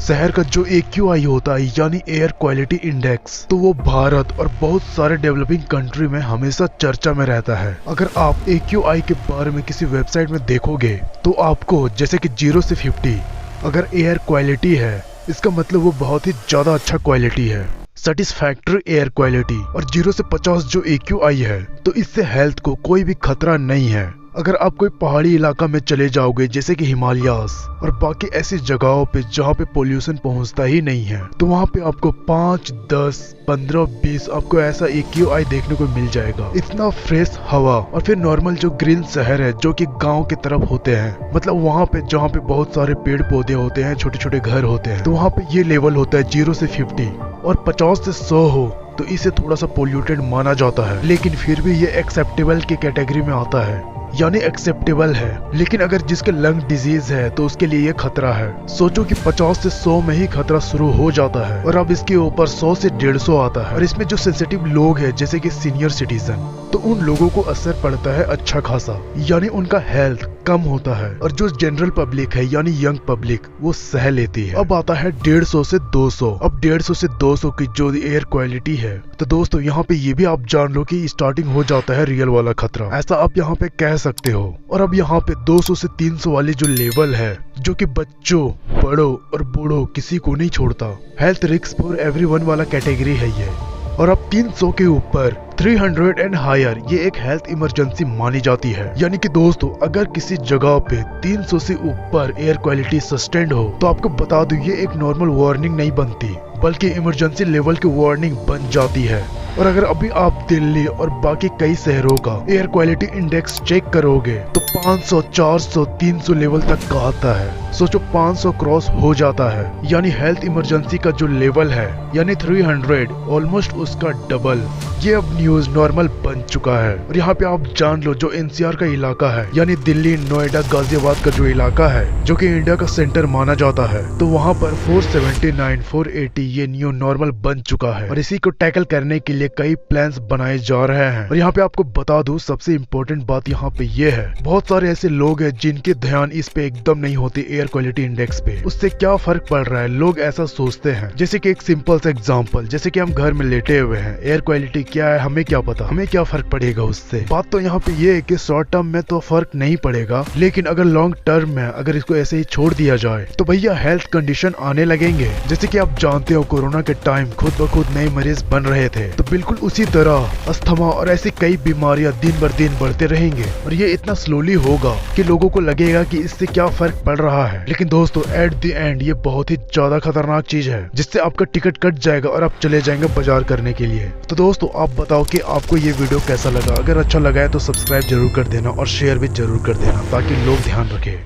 शहर का जो AQI होता है यानी एयर क्वालिटी इंडेक्स, तो वो भारत और बहुत सारे डेवलपिंग कंट्री में हमेशा चर्चा में रहता है। अगर आप AQI के बारे में किसी वेबसाइट में देखोगे तो आपको जैसे कि 0 से 50 अगर एयर क्वालिटी है, इसका मतलब वो बहुत ही ज्यादा अच्छा क्वालिटी है, सेटिस्फैक्टरी एयर क्वालिटी। और 0 से 50 जो AQI है, तो इससे हेल्थ को कोई भी खतरा नहीं है। अगर आप कोई पहाड़ी इलाका में चले जाओगे जैसे कि हिमालयास और बाकी ऐसी जगहों पे जहाँ पे पोल्यूशन पहुँचता ही नहीं है, तो वहाँ पे आपको 5, 10, 15, 20 आपको ऐसा AQI देखने को मिल जाएगा। इतना फ्रेश हवा और फिर नॉर्मल जो ग्रीन शहर है जो कि गांव की तरफ होते हैं, मतलब वहाँ पे जहाँ पे बहुत सारे पेड़ पौधे होते हैं, छोटे छोटे घर होते हैं, तो वहाँ पे ये लेवल होता है 0 से 50। और 50 से 100 हो तो इसे थोड़ा सा पोल्यूटेड माना जाता है, लेकिन फिर भी ये एक्सेप्टेबल की कैटेगरी में आता है, यानी एक्सेप्टेबल है। लेकिन अगर जिसके लंग डिजीज है तो उसके लिए ये खतरा है। सोचो कि 50 से 100 में ही खतरा शुरू हो जाता है और अब इसके ऊपर 100 से 150 आता है। और इसमें जो सेंसिटिव लोग हैं जैसे कि सीनियर सिटीजन, तो उन लोगों को असर पड़ता है अच्छा खासा, यानी उनका हेल्थ कम होता है। और जो जनरल पब्लिक है यानी यंग पब्लिक, वो सह लेती है। अब आता है 150 से 200। अब 150 से 200 की जो एयर क्वालिटी है, तो दोस्तों यहाँ पे ये भी आप जान लो कि स्टार्टिंग हो जाता है रियल वाला खतरा, ऐसा आप यहाँ पे कह सकते हो। और अब यहाँ पे 200 से 300 वाली जो लेवल है, जो कि बच्चों, बड़ों और बूढ़ों किसी को नहीं छोड़ता, हेल्थ रिस्क फॉर एवरीवन वाला कैटेगरी है ये। और अब 300 के ऊपर 300 एंड हायर, ये एक हेल्थ इमरजेंसी मानी जाती है। यानी कि दोस्तों अगर किसी जगह पे 300 से ऊपर एयर क्वालिटी सस्टेंड हो, तो आपको बता दूं ये एक नॉर्मल वार्निंग नहीं बनती, बल्कि इमरजेंसी लेवल की वार्निंग बन जाती है। और अगर अभी आप दिल्ली और बाकी कई शहरों का एयर क्वालिटी इंडेक्स चेक करोगे तो 500, 400, 300 लेवल तक का आता है। सोचो 500 क्रॉस हो जाता है, यानी हेल्थ इमरजेंसी का जो लेवल है यानी 300, ऑलमोस्ट उसका डबल। ये अब न्यूज नॉर्मल बन चुका है। और यहाँ पे आप जान लो जो NCR का इलाका है, यानी दिल्ली, नोएडा, गाजियाबाद का जो इलाका है, जो कि इंडिया का सेंटर माना जाता है, तो वहाँ पर 479, 480 ये न्यू नॉर्मल बन चुका है। और इसी को टैकल करने के लिए कई प्लान्स बनाए जा रहे हैं। और यहाँ पे आपको बता दूं सबसे इम्पोर्टेंट बात यहाँ पे ये है, बहुत सारे ऐसे लोग हैं जिनके ध्यान इस पे एकदम नहीं होती एयर क्वालिटी इंडेक्स पे। उससे क्या फर्क पड़ रहा है, लोग ऐसा सोचते हैं। जैसे कि एक सिंपल सा एग्जांपल, जैसे कि हम घर में लेटे हुए हैं, एयर क्वालिटी क्या है हमें क्या पता, हमें क्या फर्क पड़ेगा उससे। बात तो यहाँ पे ये है कि शॉर्ट टर्म में तो फर्क नहीं पड़ेगा, लेकिन अगर लॉन्ग टर्म में अगर इसको ऐसे ही छोड़ दिया जाए तो भैया हेल्थ कंडीशन आने लगेंगे। जैसे कि आप जानते हो कोरोना के टाइम खुद ब खुद नए मरीज बन रहे थे, तो बिल्कुल उसी तरह अस्थमा और ऐसी कई बीमारियां दिन बर दिन बढ़ते रहेंगे। और ये इतना स्लोली होगा कि लोगों को लगेगा कि इससे क्या फर्क पड़ रहा है। लेकिन दोस्तों एट द एंड ये बहुत ही ज्यादा खतरनाक चीज है, जिससे आपका टिकट कट जाएगा और आप चले जाएंगे बाजार करने के लिए। तो दोस्तों आप बताओ कि आपको ये वीडियो कैसा लगा। अगर अच्छा लगा है तो सब्सक्राइब जरूर कर देना और शेयर भी जरूर कर देना, ताकि लोग ध्यान रखें।